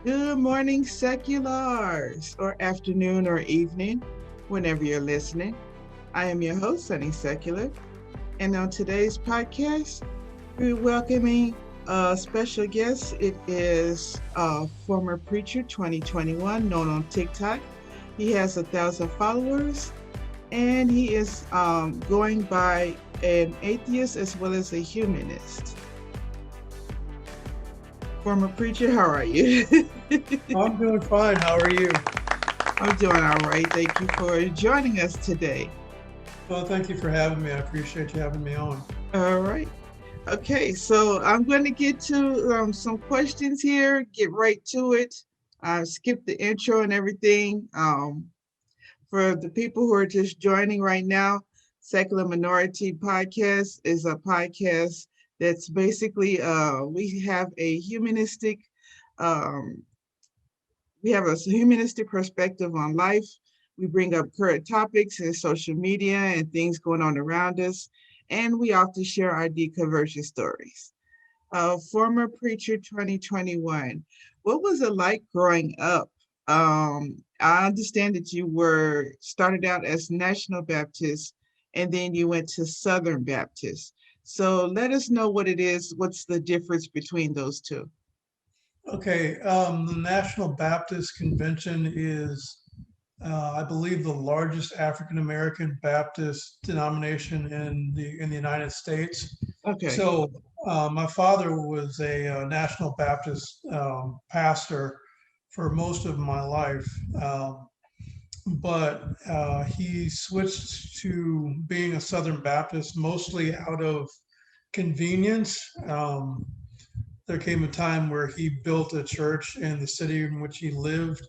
Good morning, seculars, or afternoon or evening, whenever you're listening. I am your host, Sunny Secular, and on today's podcast, we're welcoming a special guest. It is former preacher 2021, known on TikTok. He has 1,000 followers, and he is going by an atheist as well as a humanist. Former preacher, how are you? I'm doing fine. How are you? I'm doing all right. Thank you for joining us today. Well, thank you for having me. I appreciate you having me on. All right. Okay, so I'm going to get to some questions here, get right to it. Skip the intro and everything. For the people who are just joining right now, Secular Minority Podcast is a podcast that's basically, um, we have a humanistic perspective on life. We bring up current topics and social media and things going on around us, and we often share our deconversion stories. Former Preacher 2021, what was it like growing up? I understand that you were started out as National Baptist and then you went to Southern Baptist. So let us know what it is. What's the difference between those two? Okay, the National Baptist Convention is, I believe, the largest African American Baptist denomination in the United States. Okay. So, my father was a National Baptist pastor for most of my life, but he switched to being a Southern Baptist mostly out of convenience. There came a time where he built a church in the city in which he lived.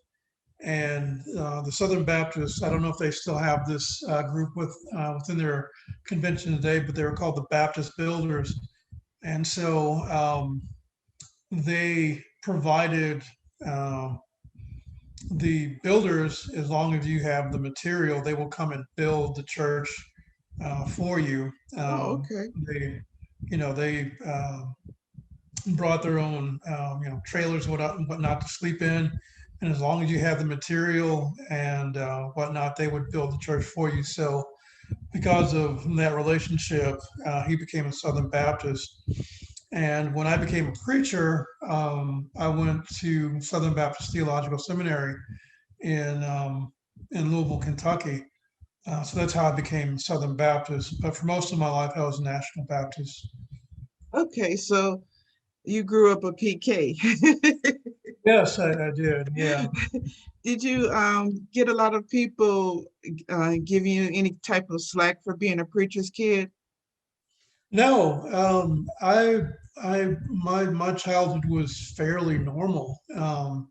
And the Southern Baptists, I don't know if they still have this group within their convention today, but they were called the Baptist Builders. And so they provided uh, the builders, as long as you have the material, they will come and build the church for you. Oh, okay. They brought their own, trailers, whatnot to sleep in. And as long as you have the material and whatnot, they would build the church for you. So, because of that relationship, he became a Southern Baptist. And when I became a preacher, I went to Southern Baptist Theological Seminary in in Louisville, Kentucky. So that's how I became Southern Baptist. But for most of my life, I was National Baptist. Okay, so you grew up a PK. Yes, I did. Yeah. Did you get a lot of people giving you any type of slack for being a preacher's kid? No, my childhood was fairly normal. I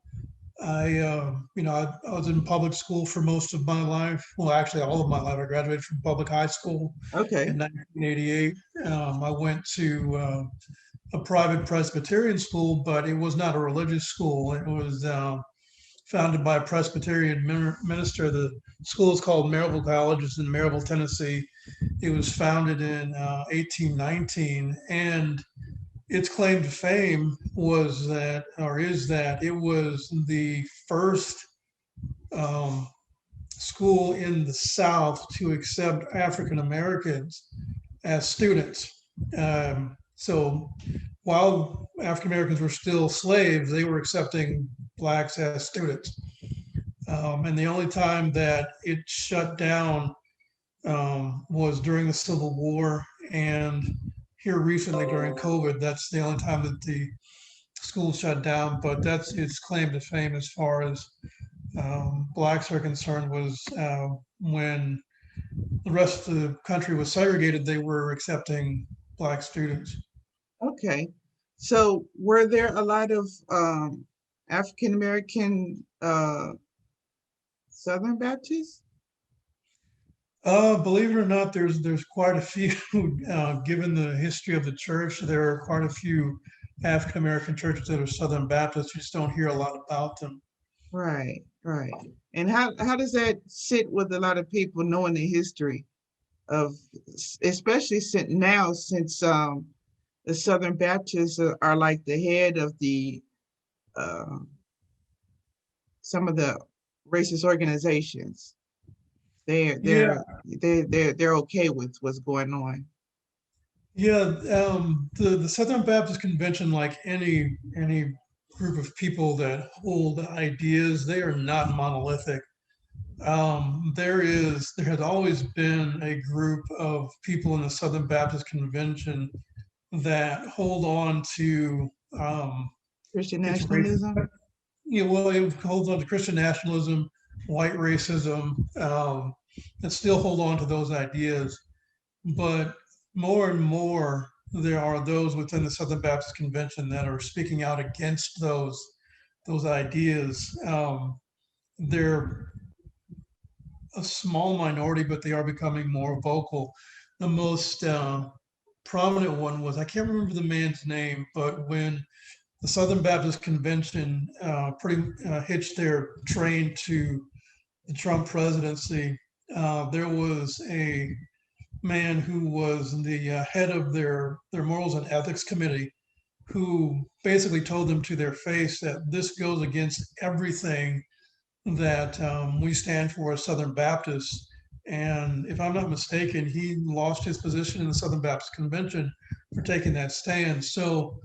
was in public school for most of my life. Well, actually, all of my life. I graduated from public high school Okay. in 1988. I went to a private Presbyterian school, but it was not a religious school. It was founded by a Presbyterian minister. The school is called Maryville College. It's in Maryville, Tennessee. It was founded in 1819, and its claim to fame was that, or is that, it was the first um, school in the South to accept African Americans as students. So while African Americans were still slaves, they were accepting blacks as students. And the only time that it shut down was during the Civil War, and here recently during COVID. That's the only time that the school shut down. But that's its claim to fame as far as blacks are concerned, was when the rest of the country was segregated, they were accepting black students. Okay. So were there a lot of African American Southern Baptists? Believe it or not, there's quite a few. Given the history of the church, there are quite a few African American churches that are Southern Baptists. You just don't hear a lot about them. Right, right. And how does that sit with a lot of people knowing the history of, especially since the Southern Baptists are like the head of the uh, some of the racist organizations. They're Yeah, they're they're okay with what's going on. yeah. The Southern Baptist Convention, like any group of people that hold ideas, they are not monolithic. There has always been a group of people in the Southern Baptist Convention that hold on to Christian its race. nationalism. Well, it holds on to Christian nationalism, white racism, and still hold on to those ideas. But more and more, there are those within the Southern Baptist Convention that are speaking out against those ideas. They're a small minority, but they are becoming more vocal. The most prominent one was, I can't remember the man's name, but when the Southern Baptist Convention pretty hitched their train to the Trump presidency, there was a man who was the head of their morals and ethics committee who basically told them to their face that this goes against everything that we stand for as Southern Baptists. And if I'm not mistaken, he lost his position in the Southern Baptist Convention for taking that stand. So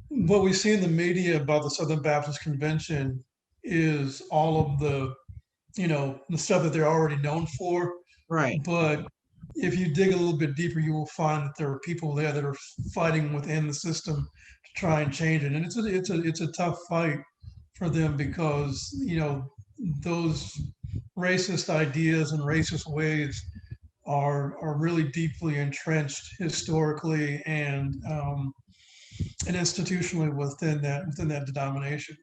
what we see in the media about the Southern Baptist Convention is all of the stuff that they're already known for. Right. But if you dig a little bit deeper, you will find that there are people there that are fighting within the system to try and change it. And it's a tough fight for them because those racist ideas and racist ways are really deeply entrenched historically and institutionally within that denomination.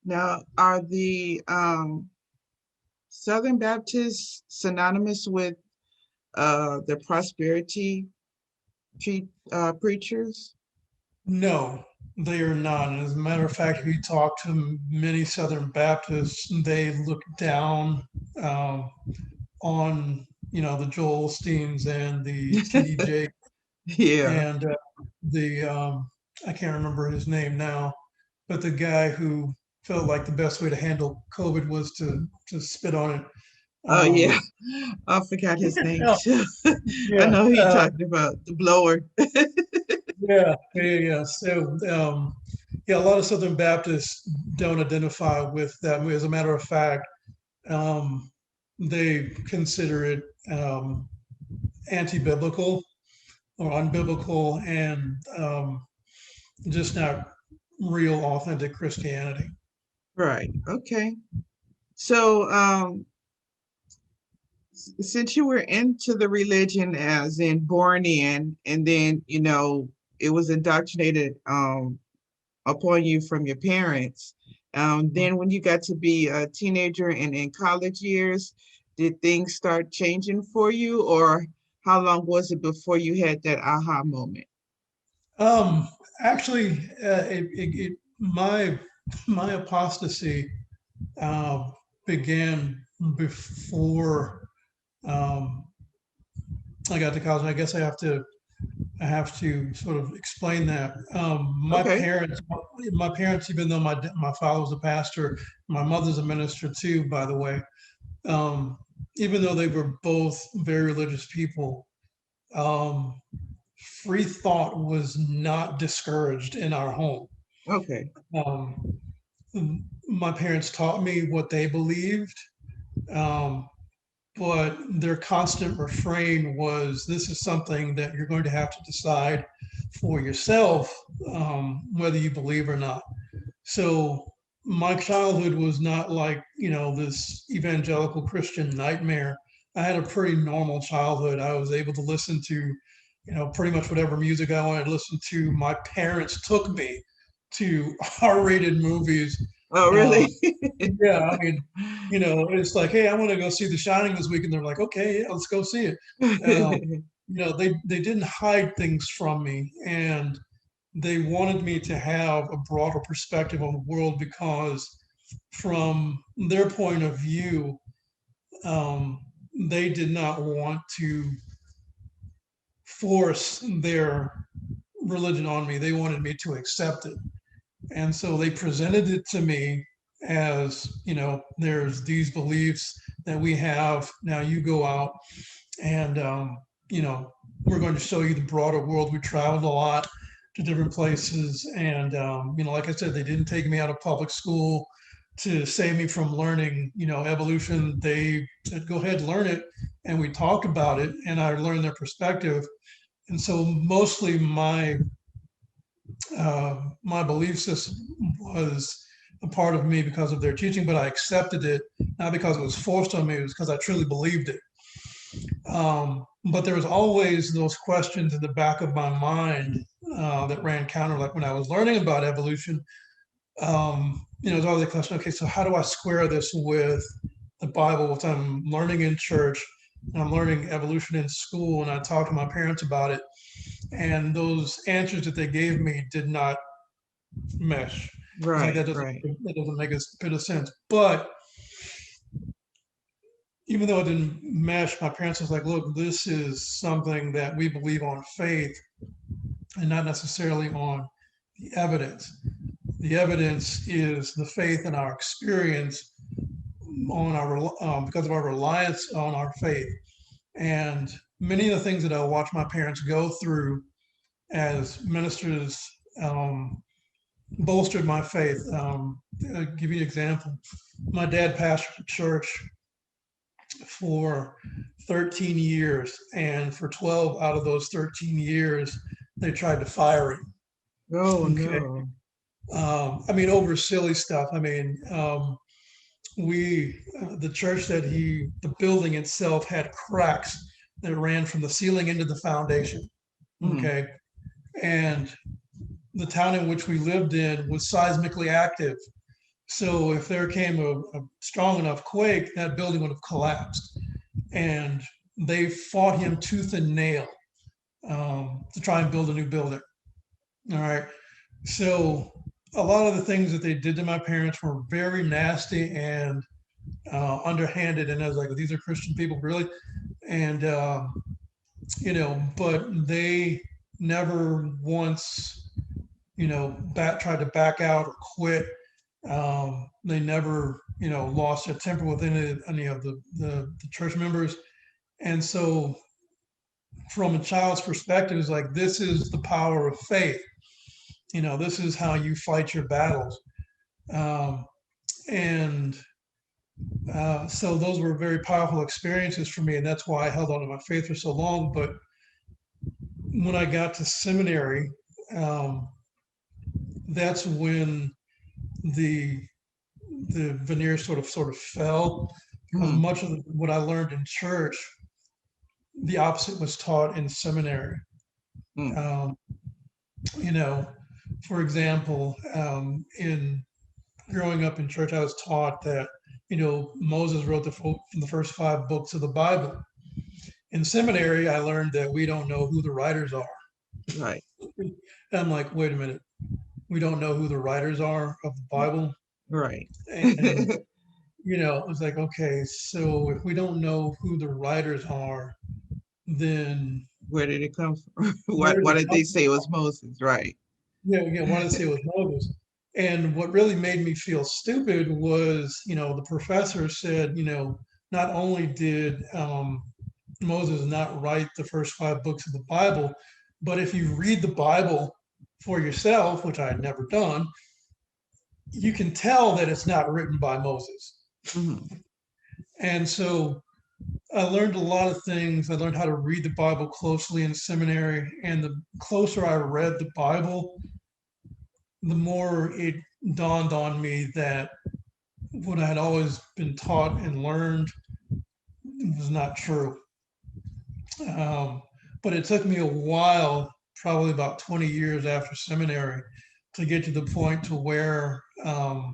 Now, are the Southern Baptists synonymous with the prosperity preachers? No, they are not. And as a matter of fact, if you talk to many Southern Baptists, they look down on the Joel Steens and the TD Jakes Yeah. and the I can't remember his name now, but the guy who felt like the best way to handle COVID was to spit on it. Oh yeah. Um, I forgot his name yeah, too. I yeah, know who you talking about, the blower. yeah. So yeah, a lot of Southern Baptists don't identify with that. As a matter of fact, um, they consider it anti-biblical or unbiblical and just not real, authentic Christianity. Right. Okay. So since you were into the religion as in born in, and then it was indoctrinated upon you from your parents. Then when you got to be a teenager and in college years, did things start changing for you, or how long was it before you had that aha moment? Um, Actually, my apostasy uh, began before um, I got to college. I guess I have to sort of explain that. Okay. My parents, even though my father was a pastor, my mother's a minister too, by the way. Um, Even though they were both very religious people, um, free thought was not discouraged in our home. Okay. Um, my parents taught me what they believed, um, but their constant refrain was, "This is something that you're going to have to decide for yourself, whether you believe or not." So my childhood was not like this evangelical Christian nightmare. I had a pretty normal childhood. I was able to listen to pretty much whatever music I wanted to listen to. My parents took me to R-rated movies. Oh, Um, really? yeah, I mean, it's like, hey, I want to go see The Shining this week, and they're like, okay, yeah, let's go see it. Um, they didn't hide things from me, and they wanted me to have a broader perspective on the world because, from their point of view, um, they did not want to force their religion on me. They wanted me to accept it. And so they presented it to me as, there's these beliefs that we have. Now you go out and, you know, we're going to show you the broader world. We traveled a lot to different places. And, like I said, they didn't take me out of public school to save me from learning, evolution. They said, go ahead, learn it. And we talked about it and I learned their perspective. And so mostly my belief system was a part of me because of their teaching, but I accepted it, not because it was forced on me, it was because I truly believed it. But there was always those questions in the back of my mind that ran counter, like when I was learning about evolution, there's always a question, okay, so how do I square this with the Bible, which I'm learning in church, and I'm learning evolution in school, and I talked to my parents about it, and those answers that they gave me did not mesh. It's like Right, right. that doesn't make a bit of sense. But even though it didn't mesh, my parents was like, look, this is something that we believe on faith and not necessarily on the evidence. The evidence is the faith in our experience on because of our reliance on our faith. And many of the things that I watch my parents go through as ministers bolstered my faith. I'll give you an example. My dad pastored a church for 13 years, and for 12 out of those 13 years, they tried to fire him. Oh Okay. no. Over silly stuff. The church the building itself had cracks that ran from the ceiling into the foundation. Okay. And the town in which we lived in was seismically active. So if there came a strong enough quake, that building would have collapsed. And they fought him tooth and nail to try and build a new building. All right. So a lot of the things that they did to my parents were very nasty and underhanded. And I was like, these are Christian people, really? And, but they never once, tried to back out or quit. They never, lost their temper with any of the church members. And so from a child's perspective, it's like, this is the power of faith. This is how you fight your battles. And so those were very powerful experiences for me. And that's why I held on to my faith for so long. But when I got to seminary, that's when the veneer sort of fell, because much of what I learned in church, the opposite was taught in seminary. For example, in growing up in church, I was taught that, Moses wrote the first 5 books of the Bible. In seminary, I learned that we don't know who the writers are. Right. And I'm like, wait a minute, we don't know who the writers are of the Bible? Right. And, it was like, okay, so if we don't know who the writers are, then Where did it come from? Why did they say it was Moses? Right. Why did they say it was Moses? And what really made me feel stupid was, the professor said, not only did Moses not write the first 5 books of the Bible, but if you read the Bible for yourself, which I had never done, you can tell that it's not written by Moses. And so I learned a lot of things. I learned how to read the Bible closely in seminary. And the closer I read the Bible, the more it dawned on me that what I had always been taught and learned was not true. But it took me a while, probably about 20 years after seminary, to get to the point to where I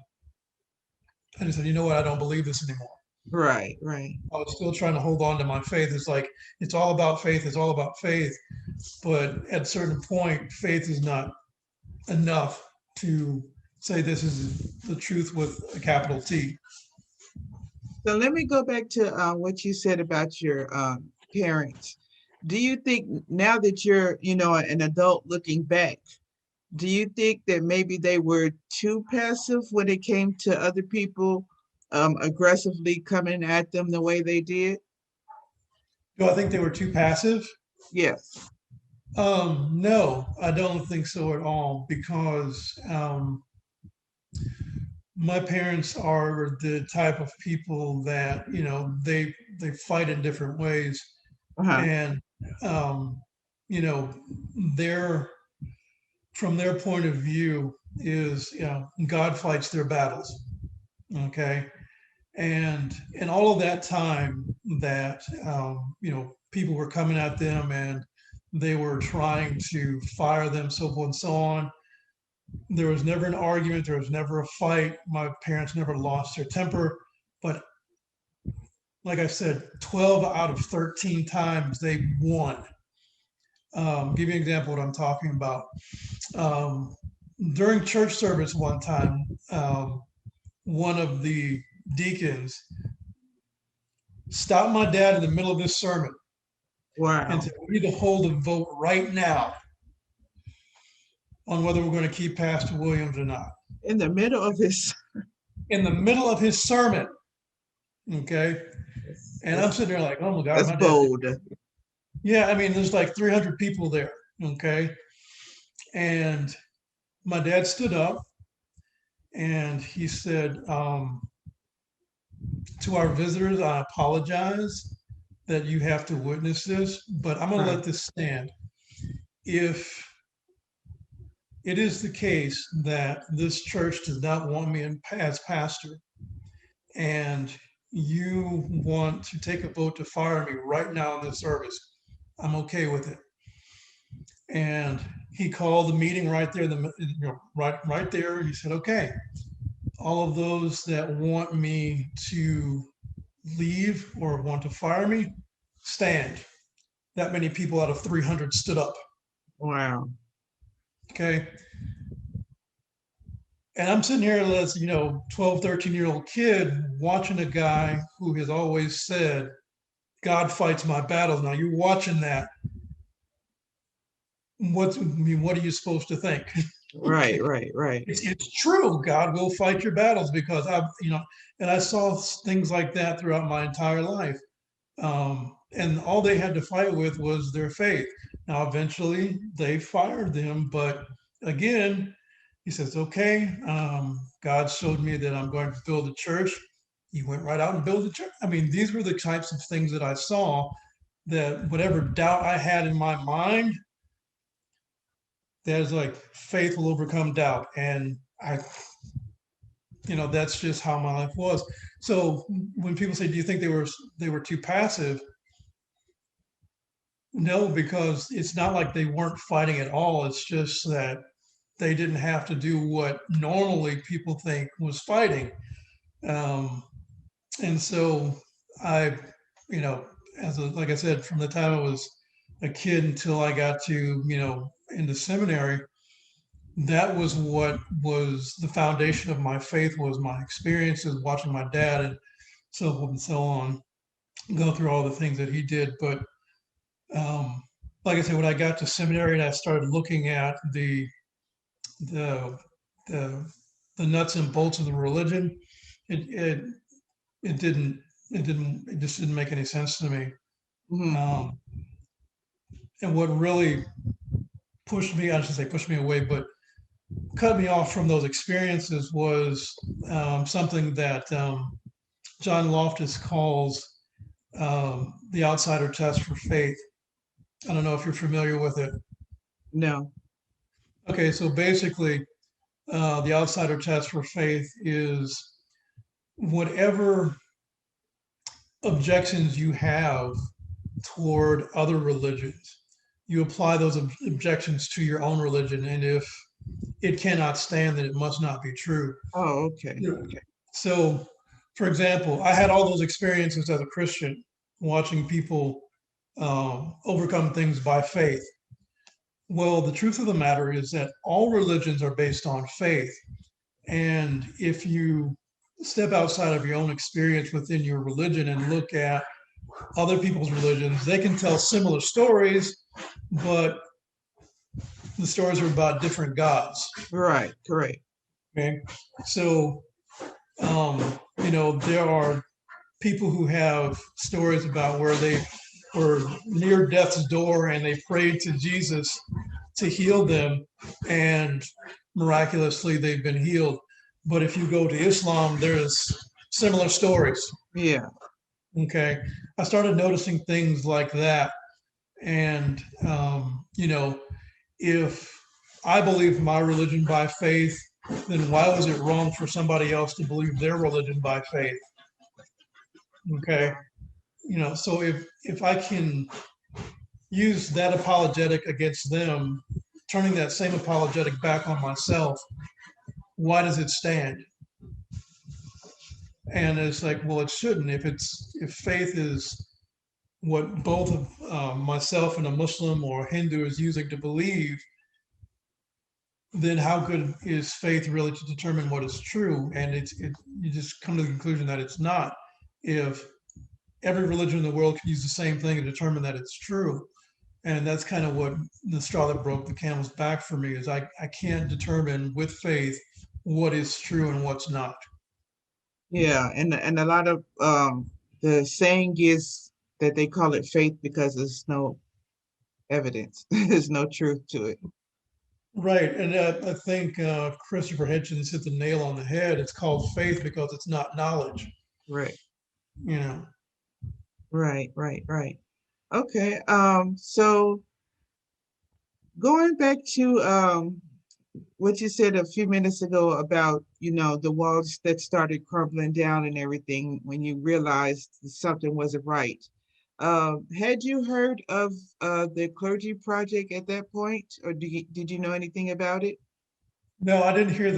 just said, you know what, I don't believe this anymore. Right, right. I was still trying to hold on to my faith. It's like, it's all about faith. It's all about faith. But at a certain point, faith is not enough to say this is the truth with a capital T. So let me go back to what you said about your parents. Do you think now that you're, an adult looking back, Do you think that maybe they were too passive when it came to other people aggressively coming at them the way they did? Do I think they were too passive? Yes. No, I don't think so at all because my parents are the type of people that, they fight in different ways. Uh-huh. And, um, you know, their, from their point of view is, God fights their battles. Okay. And in all of that time that, people were coming at them and they were trying to fire them, so forth and so on, there was never an argument, there was never a fight. My parents never lost their temper. But like I said, 12 out of 13 times they won. Give you an example of what I'm talking about. Um, During church service one time, one of the deacons stopped my dad in the middle of this sermon and Wow. said, "We need to hold a vote right now on whether we're going to keep Pastor Williams or not." In the middle of his, In the middle of his sermon, okay? And I'm that's, sitting there like, oh my God, that's my dad's, bold. yeah, I mean, there's like 300 people there, okay? And my dad stood up and he said, to our visitors, I apologize that you have to witness this, but I'm going to Huh. let this stand. If it is the case that this church does not want me as pastor, and you want to take a vote to fire me right now in this service, I'm okay with it. And he called the meeting right there, right there. He said, okay, all of those that want me to leave or want to fire me, stand. That many people out of 300 stood up. Wow. Okay. And I'm sitting here as, 12, 13-year-old kid watching a guy who has always said, God fights my battles. Now you're watching that. What are you supposed to think? Right, right, right. It's true. God will fight your battles because and I saw things like that throughout my entire life. And all they had to fight with was their faith. Now, eventually they fired them, but again, he says, okay, God showed me that I'm going to build a church. He went right out and built a church. I mean, these were the types of things that I saw, that whatever doubt I had in my mind, there's like faith will overcome doubt. And that's just how my life was. So when people say, do you think they were too passive? No, because it's not like they weren't fighting at all. It's just that they didn't have to do what normally people think was fighting. Um, and so I, you know, like I said, from the time I was a kid until I got to, into seminary, that was what was the foundation of my faith, was my experiences watching my dad and so forth and so on, go through all the things that he did. But um, like I said, when I got to seminary and I started looking at the the, the nuts and bolts of the religion, it it it just didn't make any sense to me. Hmm. Um, and what really pushed me, I should say pushed me away, but cut me off from those experiences was something that John Loftus calls the outsider test for faith. I don't know if you're familiar with it. No. Okay, so basically, the outsider test for faith is whatever objections you have toward other religions, you apply those objections to your own religion. And if it cannot stand, then it must not be true. Oh, okay. Okay. So, for example, I had all those experiences as a Christian, watching people overcome things by faith. Well, the truth of the matter is that all religions are based on faith. And if you step outside of your own experience within your religion and look at other people's religions, they can tell similar stories, but the stories are about different gods. Right, correct. Okay, so there are people who have stories about where they were near death's door and they prayed to Jesus to heal them, and miraculously they've been healed. But if you go to Islam, there's similar stories. Yeah. Okay, I started noticing things like that, and if I believe my religion by faith, then why was it wrong for somebody else to believe their religion by faith? Okay, Yeah. so if I can use that apologetic against them, turning that same apologetic back on myself, why does it stand? And it's like, well, it shouldn't. If faith is what both of myself and a Muslim or Hindu is using to believe, then how good is faith really to determine what is true? And you just come to the conclusion that it's not. If every religion in the world can use the same thing and determine that it's true, and that's kind of what the straw that broke the camel's back for me is I can't determine with faith what is true and what's not. Yeah, and a lot of the saying is that they call it faith because there's no evidence. There's no truth to it. Right, and I think Christopher Hitchens hit the nail on the head. It's called faith because it's not knowledge. Right. You know, Right. Okay. So going back to what you said a few minutes ago about, the walls that started crumbling down and everything when you realized something wasn't right. Had you heard of the clergy project at that point, or did you know anything about it? no, I didn't hear of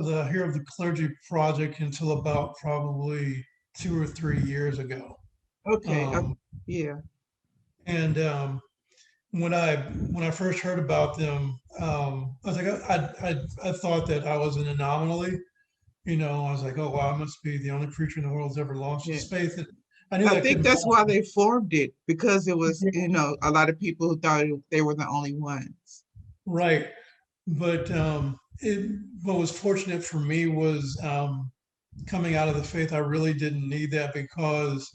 the clergy project until about probably 2 or 3 years ago. Okay. Um, Yeah. and when I first heard about them, I was like, I thought that I was an anomaly. I was like, oh wow, I must be the only preacher in the world who's ever lost Yeah. his faith. And I knew I that think couldn't that's why possibly. they formed it because it was, a lot of people who thought they were the only ones. Right. But what was fortunate for me was coming out of the faith. I really didn't need that because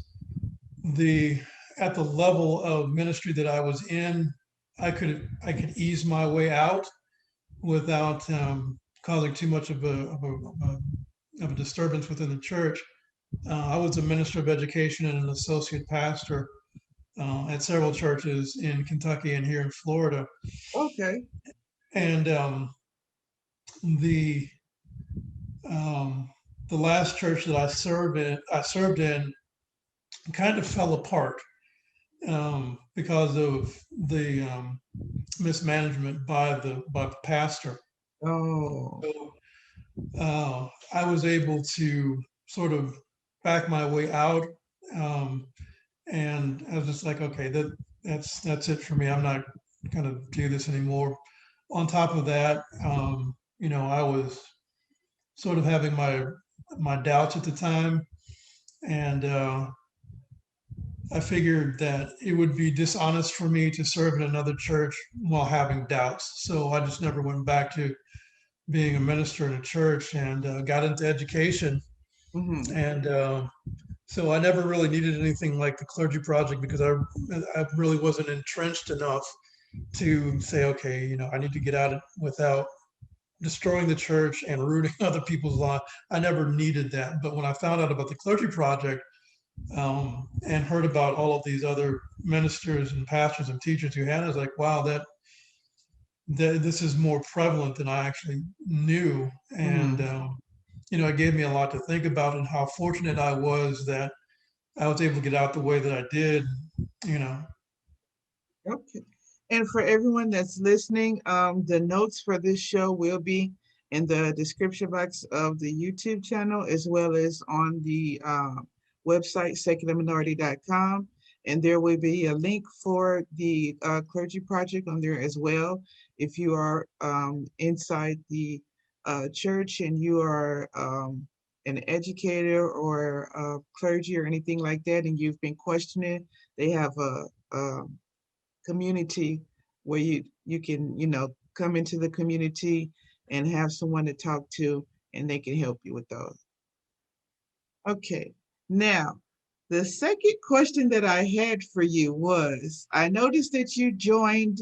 the at the level of ministry that I was in, I could ease my way out without causing too much of a disturbance within the church. I was a minister of education and an associate pastor at several churches in Kentucky and here in Florida. Okay. And the um, the last church that I served in kind of fell apart because of the mismanagement by the pastor. Oh. So I was able to sort of back my way out, um, and I was just like, okay, that's it for me. I'm not going to do this anymore. On top of that, I was sort of having my doubts at the time, and I figured that it would be dishonest for me to serve in another church while having doubts. So I just never went back to being a minister in a church and got into education. Hmm. And so I never really needed anything like the clergy project because I really wasn't entrenched enough to say, okay, I need to get out without destroying the church and ruining other people's lives. I never needed that. But when I found out about the clergy project and heard about all of these other ministers and pastors and teachers who had it, I was like, wow, that this is more prevalent than I actually knew. And, Hmm. it gave me a lot to think about and how fortunate I was that I was able to get out the way that I did, you know. Okay. And for everyone that's listening, the notes for this show will be in the description box of the YouTube channel as well as on the website secularminority.com. And there will be a link for the clergy project on there as well. If you are inside the church and you are an educator or clergy or anything like that, and you've been questioning, they have a community where you can come into the community and have someone to talk to, and they can help you with those. Okay, now the second question that I had for you was, I noticed that you joined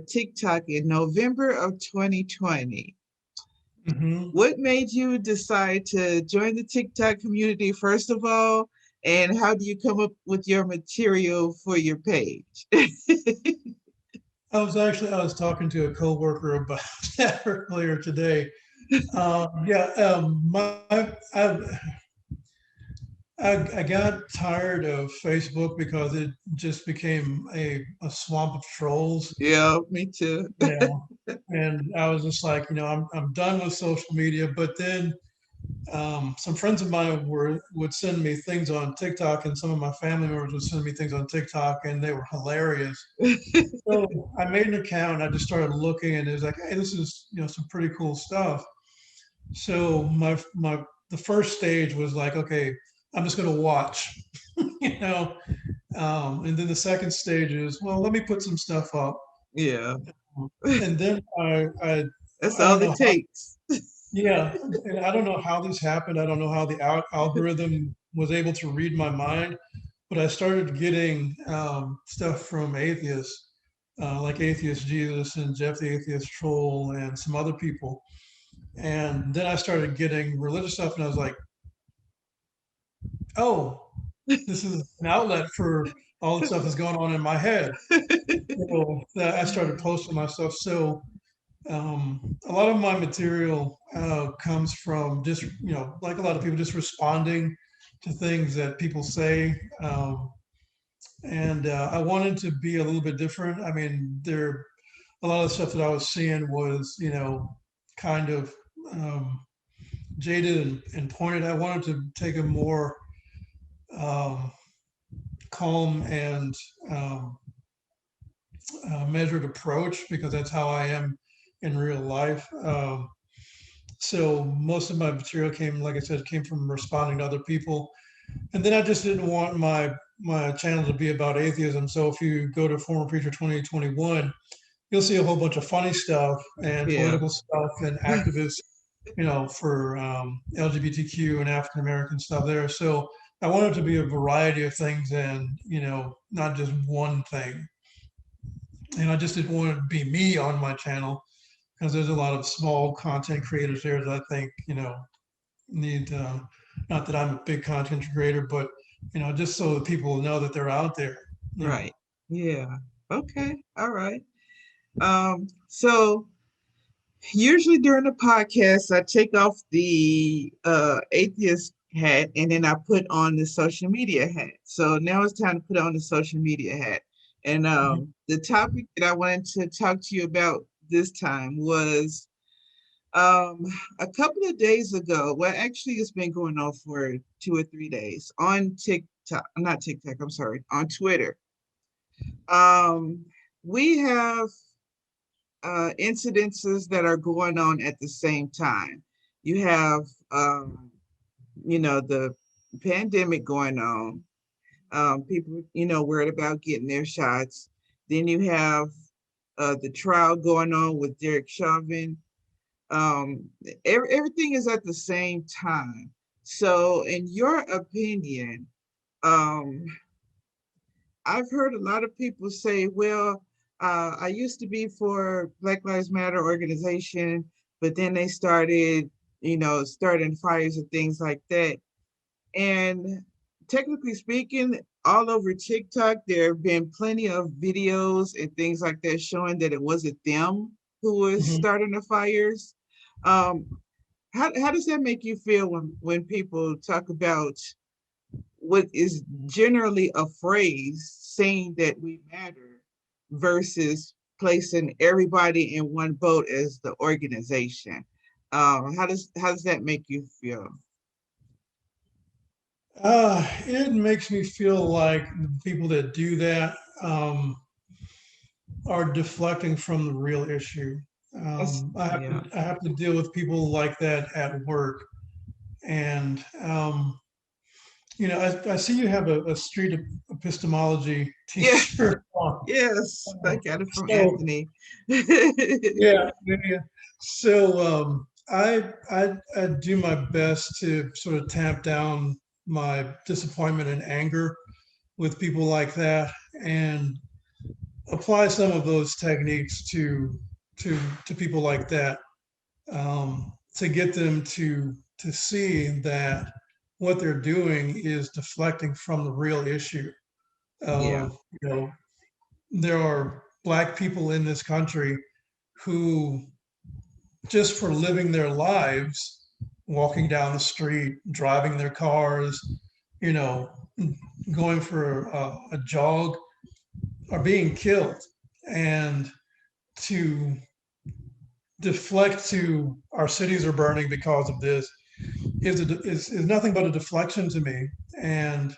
TikTok in November of 2020. Hmm. What made you decide to join the TikTok community, first of all, and how do you come up with your material for your page? I was talking to a coworker about that earlier today. Yeah, I got tired of Facebook because it just became a swamp of trolls. Yeah, me too. Yeah, and I was just like, I'm done with social media. But then some friends of mine would send me things on TikTok, and some of my family members would send me things on TikTok, and they were hilarious. So I made an account. I just started looking, and it was like, hey, this is some pretty cool stuff. So the first stage was like, okay, I'm just going to watch, you know, and then the second stage is, well, let me put some stuff up, Yeah, and then that's I all don't it know how, takes. yeah, and I don't know how this happened. I don't know how the algorithm was able to read my mind, but I started getting stuff from atheists, like Atheist Jesus and Jeff the Atheist Troll and some other people. And then I started getting religious stuff, and I was like, oh, this is an outlet for all the stuff that's going on in my head. So I started posting my stuff. So a lot of my material comes from just, like a lot of people, just responding to things that people say. And I wanted to be a little bit different. I mean, a lot of the stuff that I was seeing was, kind of um, jaded and pointed. I wanted to take a more um, calm and um, measured approach because that's how I am in real life. So most of my material came, like I said, came from responding to other people, and then I just didn't want my channel to be about atheism. So if you go to Former Preacher 2021, you'll see a whole bunch of funny stuff and Yeah, political stuff and activists, for LGBTQ and African American stuff there. So I wanted to be a variety of things and, not just one thing. And I just didn't want it to be me on my channel because there's a lot of small content creators there that I think, need, not that I'm a big content creator, but, just so that people know that they're out there, you know. right. Yeah. Okay. All right. So usually during the podcast, I take off the atheist hat and then I put on the social media hat. So now it's time to put on the social media hat. And Mhm. the topic that I wanted to talk to you about this time was a couple of days ago. Well, actually, it's been going on for 2 or 3 days on TikTok, not TikTok, I'm sorry, on Twitter. Um, we have incidences that are going on at the same time. You have, the pandemic going on. People, worried about getting their shots. Then you have the trial going on with Derek Chauvin. Everything is at the same time. So, in your opinion, um, I've heard a lot of people say, well, I used to be for Black Lives Matter organization, but then they started, starting fires and things like that. And technically speaking, all over TikTok, there have been plenty of videos and things like that showing that it wasn't them who was Mhm. starting the fires. Um, how does that make you feel when people talk about what is generally a phrase saying that we matter versus placing everybody in one boat as the organization? How does that make you feel? It makes me feel like the people that do that are deflecting from the real issue. That's yeah, I have to deal with people like that at work, and I see you have a street epistemology Yeah, t-shirt on. yes, I got it from So Anthony. yeah. So I do my best to sort of tamp down my disappointment and anger with people like that, and apply some of those techniques to people like that, to get them to see that what they're doing is deflecting from the real issue Yeah, of, there are Black people in this country who, just for living their lives, walking down the street, driving their cars, you know, going for a jog, are being killed. And to deflect to our cities are burning because of this is nothing but a deflection to me. And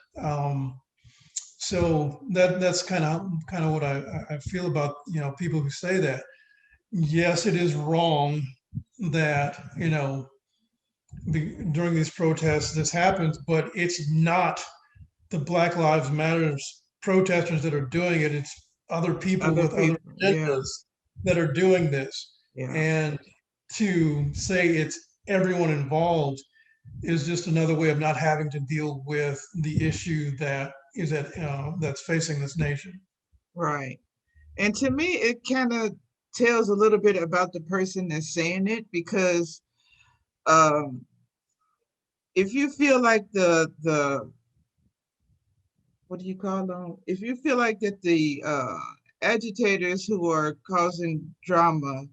so that's kind of what I feel about people who say that. Yes, it is wrong that during these protests this happens, but it's not the Black Lives Matters protesters that are doing it. It's other people other with other people. Yeah, agendas that are doing this. yeah. And to say it's everyone involved is just another way of not having to deal with the issue that's facing this nation. Right. And to me, it kind of tells a little bit about the person that's saying it, because um, if you feel like the what do you call them? If you feel like that the agitators who are causing drama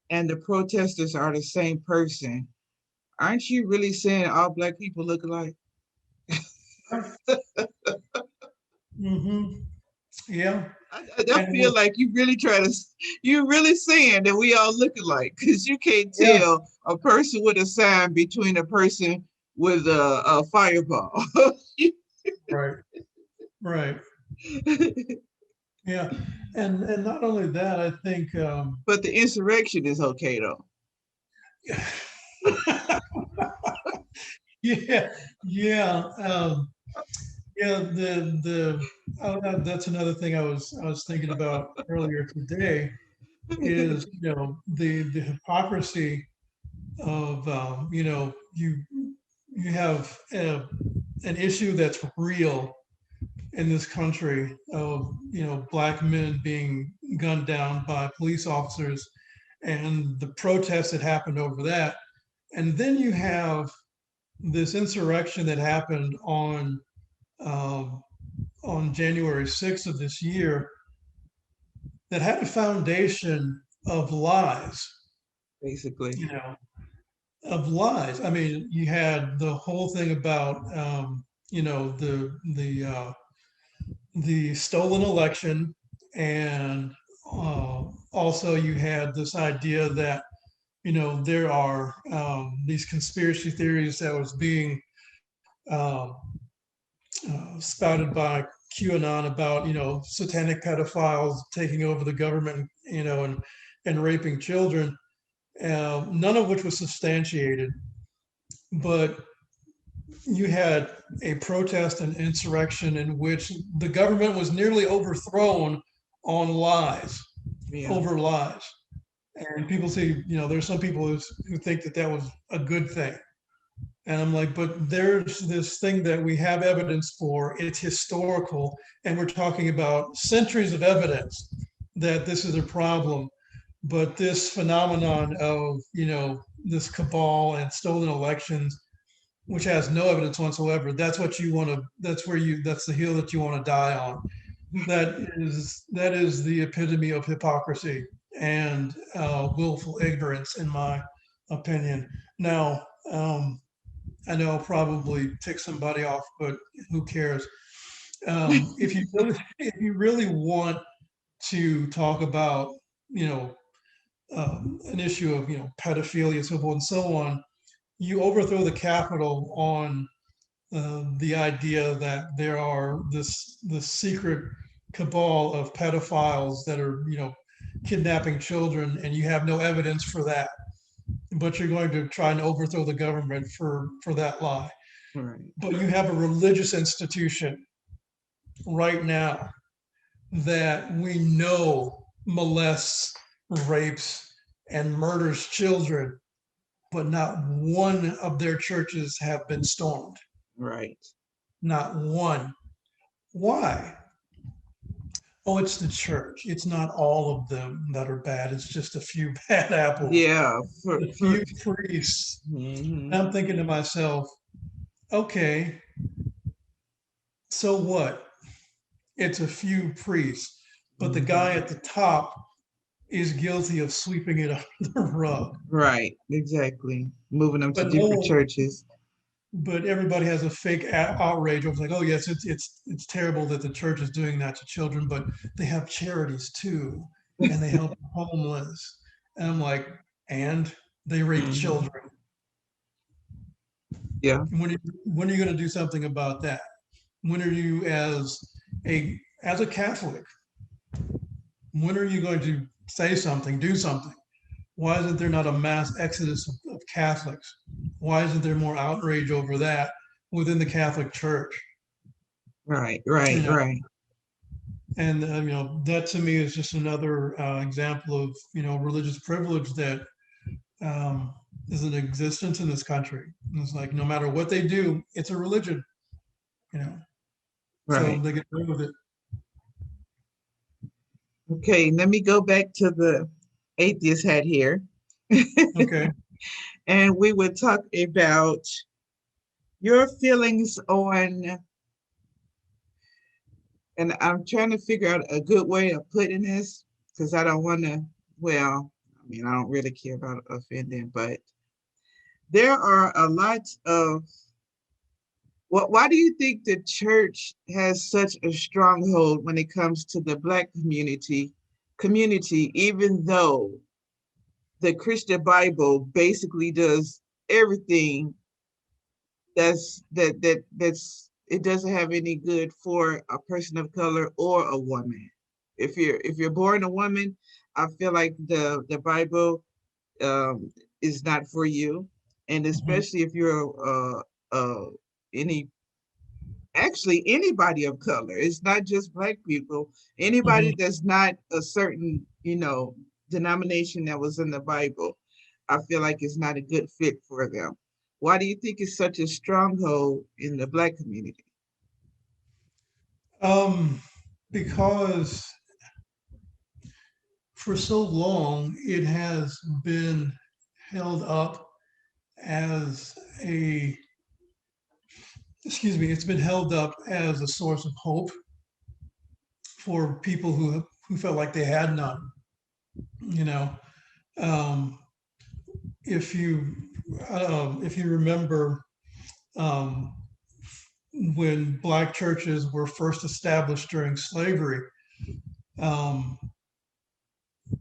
and the protesters are the same person, aren't you really saying all Black people look alike? Hmm. Yeah. I And feel like you really you really saying that we all look alike, because you can't yeah, tell a person with a sign between a person with a fireball. right, right. Yeah. And not only that, I think But the insurrection is okay though. yeah, yeah. Yeah, that's another thing I was thinking about earlier today is the hypocrisy of you have an issue that's real in this country of Black men being gunned down by police officers and the protests that happened over that, and then you have this insurrection that happened um, on January 6th of this year that had a foundation of lies, Basically. you know, of lies. I mean, you had the whole thing about, the stolen election, and also you had this idea that there are these conspiracy theories that was being um, spouted by QAnon about satanic pedophiles taking over the government, and raping children, none of which was substantiated. But you had a protest and insurrection in which the government was nearly overthrown on lies, Yeah. over lies. And people say, there's some people who think that that was a good thing. And I'm like, but there's this thing that we have evidence for, it's historical, and we're talking about centuries of evidence that this is a problem. But this phenomenon of, this cabal and stolen elections, which has no evidence whatsoever, that's what you want to, that's the hill that you want to die on. That is the epitome of hypocrisy and willful ignorance, in my opinion. Now, I know I'll probably tick somebody off, but who cares? If you really want to talk about, you know, an issue of pedophilia, so forth and so on, you overthrow the Capitol on the idea that there are this secret cabal of pedophiles that are kidnapping children, and you have no evidence for that, but you're going to try and overthrow the government for that lie. Right. But you have a religious institution right now that we know molests, rapes, and murders children, but not one of their churches have been stormed. Right. Not one. Why? Oh, it's the church. It's not all of them that are bad. It's just a few bad apples, Yeah. a few priests. Mhm. And I'm thinking to myself, okay, so what? It's a few priests, but the guy Mhm. at the top is guilty of sweeping it under the rug. Right. Exactly. Moving them to But different no, churches. but everybody has a fake outrage over like, oh yes, it's terrible that the church is doing that to children, but they have charities too, and they help the homeless. And I'm like, and they rape Mhm. children. Yeah. When are you going to do something about that? When are you, as a Catholic, when are you going to say something, do something? Why isn't there not a mass exodus of Catholics? Why isn't there more outrage over that within the Catholic Church? Right. Right. You know, Right. and that to me is just another example of religious privilege that um, is in existence in this country. And it's like no matter what they do, it's a religion. You know, so Right. they get away with it. Okay. Let me go back to the atheist hat here. Okay. And we would talk about your feelings on, and I'm trying to figure out a good way of putting this because I don't want to, well, I mean, I don't really care about offending, but there are a lot of, why do you think the church has such a stronghold when it comes to the Black community, even though the Christian Bible basically does everything that's it doesn't have any good for a person of color or a woman. If you're born a woman, I feel like the Bible is not for you, and Mhm. especially if you're any actually anybody of color. It's not just Black people. Anybody Mhm. that's not a certain denomination that was in the Bible, I feel like it's not a good fit for them. Why do you think it's such a stronghold in the Black community? Um, because for so long it has been held up as a it's been held up as a source of hope for people who felt like they had none. You know, um, if you if you remember um, when black churches were first established during slavery, um,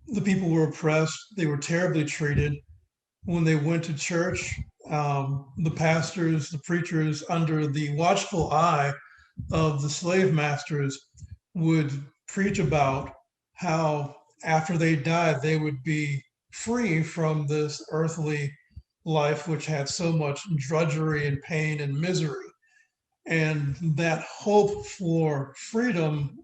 the people were oppressed. They were terribly treated. When they went to church, the pastors, the preachers, under the watchful eye of the slave masters, would preach about how after they died, they would be free from this earthly life, which had so much drudgery and pain and misery. And that hope for freedom